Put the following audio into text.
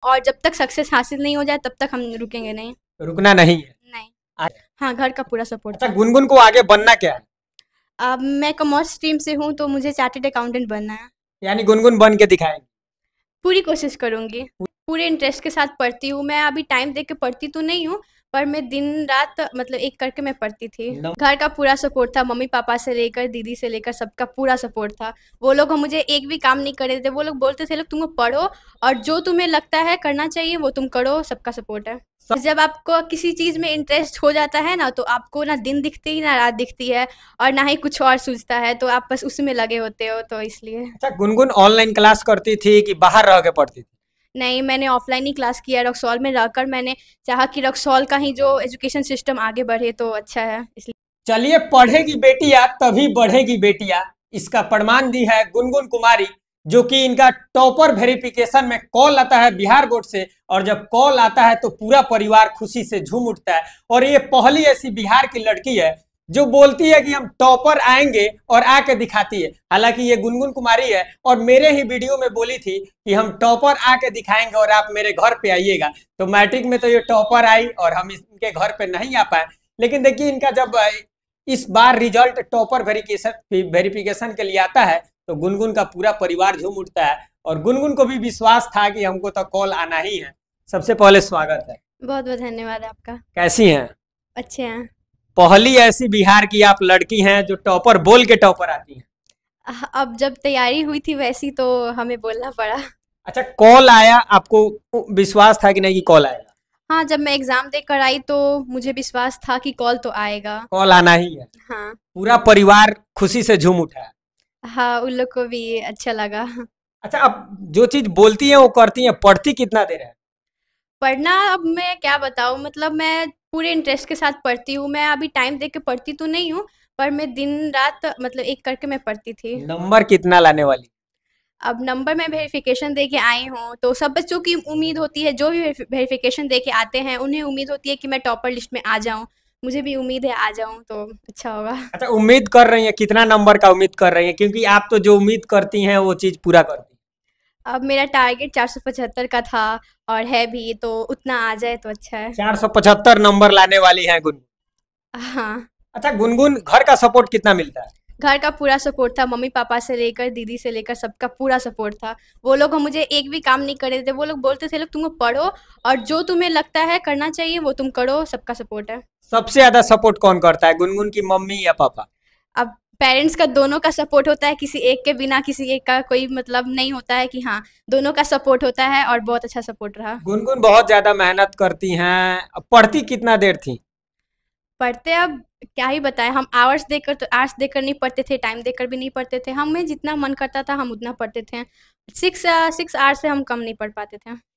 और जब तक सक्सेस हासिल नहीं हो जाए तब तक हम रुकेंगे नहीं। रुकना नहीं है। नहीं। आ- हाँ, घर का पूरा सपोर्ट अच्छा, था। गुनगुन को आगे बनना क्या है? अब मैं कॉमर्स स्ट्रीम से हूँ तो मुझे चार्टर्ड अकाउंटेंट बनना है। यानी गुनगुन बन के दिखाएंगे। पूरी कोशिश करूँगी। पूरे इंटरेस्ट के साथ पढ़ती हूँ। मैं अभी टाइम दे के पढ़ती तो नहीं हूँ, पर मैं दिन-रात मतलब एक करके मैं पढ़ती थी। न- घर का पूरा सपोर्ट था, मम्मी-पापा से लेकर, दीदी से लेकर सबका पूरा सपोर्ट था। वो लोग मुझे एक भी काम नहीं करने देते। वो लोग बोलते थे, "लोग तुम पढ़ो और जो तुम्हें लगता है करना चाहिए वो तुम करो, सबका सपोर्ट है।" जब आपको किसी चीज़ में इंटरेस्ट हो जाता है ना, तो आपको ना दिन दिखती है, ना रात दिखती है और ना ही कुछ और सूझता है, तो आप बस उसी में लगे होते हो, तो इसलिए। अच्छा, गुनगुन ऑनलाइन क्लास करती थी कि बाहर रह के पढ़ती थी? नहीं, मैंने ऑफ़लाइन ही क्लास किया। रक्सौल में रहकर मैंने चाहा कि रक्सौल का ही जो एजुकेशन सिस्टम आगे बढ़े तो अच्छा है, इसलिए। चलिए, पढ़ेगी बेटियां तभी बढ़ेगी बेटियां, इसका प्रमाण दी है गुनगुन कुमारी, जो कि इनका टॉपर वेरिफिकेशन में कॉल आता है बिहार बोर्ड से, और जब कॉल आता है तो पूरा परिवार खुशी से झूम उठता है। और ये पहली ऐसी बिहार की लड़की है जो बोलती है कि हम टॉपर आएंगे और आके दिखाती है। हालांकि ये गुनगुन कुमारी है और मेरे ही वीडियो में बोली थी कि हम टॉपर आके दिखाएंगे और आप मेरे घर पे आइएगा। तो मैट्रिक में तो ये टॉपर आई और हम इनके घर पे नहीं आ पाए। लेकिन देखिए, इनका जब इस बार रिजल्ट टॉपर वेरिफिकेशन के लिए आता है तो गुनगुन का पूरा परिवार झूम उठता है, और गुनगुन को भी विश्वास था कि हमको तो कॉल आना ही है। सबसे पहले स्वागत है। बहुत-बहुत धन्यवाद आपका। कैसी हैं? अच्छे हैं। पहली ऐसी बिहार की आप लड़की हैं जो टॉपर बोल के टॉपर आती हैं। अब जब तैयारी हुई थी वैसी तो हमें बोलना पड़ा। अच्छा, कॉल आया, आपको विश्वास था कि नहीं कि कॉल आएगा? हाँ, जब मैं एग्ज़ाम देकर आई तो मुझे विश्वास था कि कॉल तो आएगा। कॉल आना ही है। हाँ। पूरा परिवार खुशी से झूम उठा है। हाँ, उन लोग को भी अच्छा लगा। अच्छा, अब जो चीज बोलती हैं वो करती हैं, पढ़ती कितना देर है? पढ़ना अब मैं क्या बताऊँ, मतलब मैं पूरे इंटरेस्ट के साथ पढ़ती हूँ। मैं अभी टाइम दे के पढ़ती तो नहीं हूँ, पर मैं दिन-रात मतलब एक करके मैं पढ़ती थी। नंबर कितना लाने वाली? अब नंबर मैं वेरिफ़िकेशन दे के आई हूँ, तो सब बच्चों की उम्मीद होती है, जो भी वेरिफ़िकेशन दे के आते हैं, उन्हें उम्मीद होती है कि मैं टॉपर लिस्ट में आ जाऊँ। मुझे भी उम्मीद है आ जाऊँ तो अच्छा होगा। अच्छा, उम्मीद कर रही हैं, कितना नंबर का उम्मीद कर रही हैं? क्योंकि आप तो जो उम्मीद करती हैं वो चीज पूरा करती अब मेरा टारगेट 475 का था और है भी, तो उतना आ जाए तो अच्छा है। हैं। 475 नंबर लाने वाली हैं गुनगुन। हाँ। अच्छा, गुनगुन घर का सपोर्ट कितना मिलता है? घर का पूरा सपोर्ट था, मम्मी-पापा से लेकर, दीदी से लेकर सबका पूरा सपोर्ट था। वो लोग मुझे एक भी काम नहीं करने देते। वो लोग बोलते थे, "लोग तुम पढ़ो और जो तुम्हें लगता है करना चाहिए वो तुम करो, सबका सपोर्ट है।" सबसे ज्यादा सपोर्ट कौन करता है, गुनगुन की मम्मी या पापा? अब पेरेंट्स का दोनों का सपोर्ट होता है, किसी एक के बिना किसी एक का कोई मतलब नहीं होता है कि हाँ, दोनों का सपोर्ट होता है और बहुत अच्छा सपोर्ट रहा। गुनगुन बहुत ज्यादा मेहनत करती हैं। अब पढ़ती कितना देर थी? पढ़ते अब क्या ही बताएँ, हम आवर्स देकर नहीं पढ़ते थे, टाइम देकर भी नहीं पढ़ते थे। हमें जितना मन करता था हम उतना पढ़ते थे। 6 आवर्स से हम कम नहीं पढ़ पाते थे।